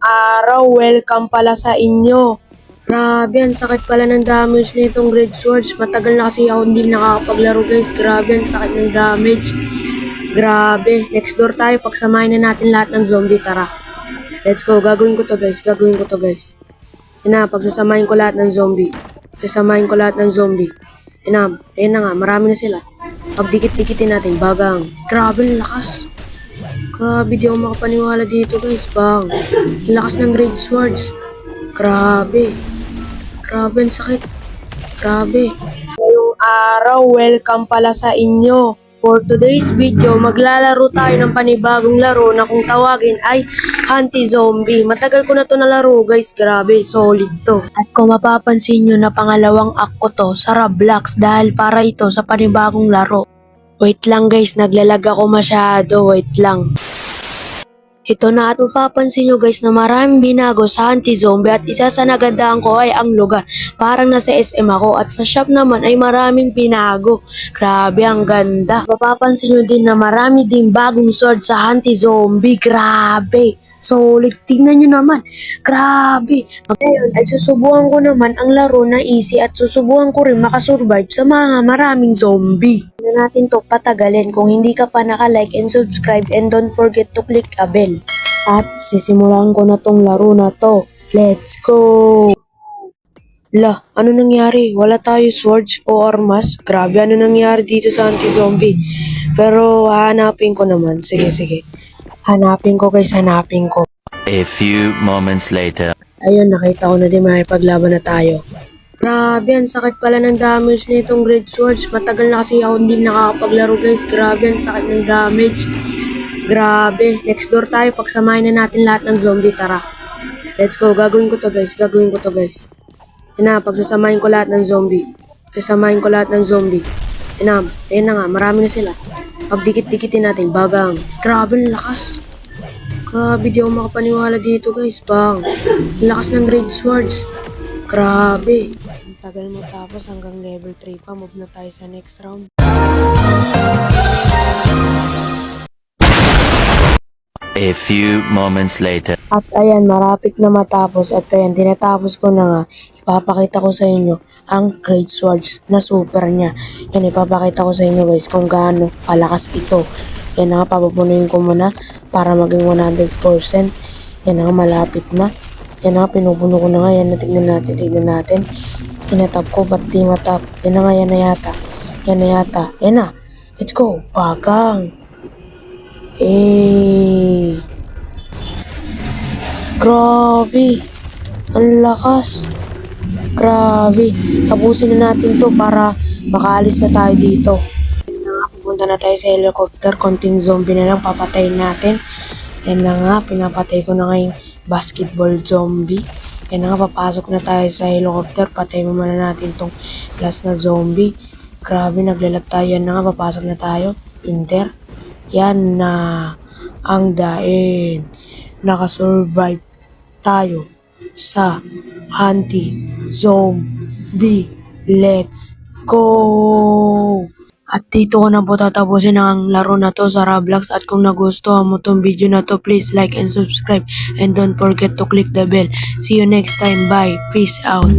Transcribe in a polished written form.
araw, welcome pala sa inyo. Grabe, ang sakit pala ng damage na itong Great Swords. Matagal na kasi ako hindi nakakapaglaro guys. Grabe, ang sakit ng damage. Grabe, next door tayo. Pagsamahin na natin lahat ng zombie, tara. Let's go, gagawin ko to guys. Yan na, pagsasamahin ko lahat ng zombie. Yan na nga, marami na sila. Pagdikit-dikitin natin, bagang. Grabe, ang lakas. Grabe, di ako makapaniwala dito guys, bang. Ang lakas ng Great Swords. Grabe, ang sakit. Grabe. Ngayong araw, welcome pala sa inyo. For today's video, maglalaro tayo ng panibagong laro na kung tawagin ay Anti-Zombie. Matagal ko na to nalaro guys, grabe, solid to. At kung mapapansin nyo na pangalawang act ko to sa Roblox dahil para ito sa panibagong laro. Wait lang guys, naglalag ako masyado, wait lang. Ito na at mapapansin nyo guys na maraming binago sa Anti-Zombie at isa sa nagandahan ko ay ang lugar. Parang nasa SM ako at sa shop naman ay maraming binago. Grabe, ang ganda. Mapapansin nyo din na marami din bagong sword sa Anti-Zombie. Grabe. Solid. Tingnan nyo naman. Grabe. Ngayon ay susubukan ko naman ang laro na easy at susubukan ko rin makasurvive sa mga maraming zombie. Na natin to patagalin. Kung hindi ka pa naka-like and subscribe and don't forget to click a bell. At sisimulan ko na tong laro na to. Let's go! La, ano nangyari? Wala tayo swords o armas? Grabe, ano nangyari dito sa Anti-Zombie? Pero hanapin ko naman. Sige. Hanapin ko guys, hanapin ko. A few moments later. Ayun, nakita ko na din makipaglaban na tayo. Grabe, ang sakit pala ng damage na itong Great Swords. Matagal na kasi ako hindi nakakapaglaro guys. Grabe, ang sakit ng damage. Grabe, next door tayo. Pagsamahin na natin lahat ng zombie, tara. Let's go, gagawin ko to guys. Yan na, pagsasamahin ko lahat ng zombie. Yan na nga, marami na sila. Pagdikit-dikitin natin, bagang. Grabe, ang lakas. Grabe, di ako makapaniwala dito guys, bang. Ang lakas ng Great Swords. Grabe. Ang tagal mo tapos hanggang level 3 pa. Move na tayo sa next round. A few moments later. At ayan, malapit na matapos. At ayan, tinatapos ko na nga. Ipapakita ko sa inyo ang Great Swords na super niya. Yan, ipapakita ko sa inyo guys kung gaano kalakas ito. Yan na nga, papapunuin ko muna para maging 100%. Yan na nga, malapit na. Yan na nga, pinupuno ko na nga. Yan na, tignan natin. Tinatap ko, ba't di matap? Yan na nga, yan na yata. Yan na, let's go. Bagang. Grabe. Ang lakas. Grabe. Tapusin na natin to para makaalis na tayo dito. Pupunta na tayo sa helicopter. Konting zombie na lang papatayin natin. Yan na nga. Pinapatay ko na nga yung basketball zombie. Yan na nga. Papasok na tayo sa helicopter. Patay mo muna natin tong last na zombie. Grabe. Naglalag tayo. Yan na nga. Papasok na tayo. Enter. Yan na. Ang dain. Nakasurvive tayo sa Anti-Zombie. Let's go! At dito ko na po tatapusin ang laro na to sa Roblox. At kung nagustuhan mo tong video na to, please like and subscribe. And don't forget to click the bell. See you next time. Bye. Peace out.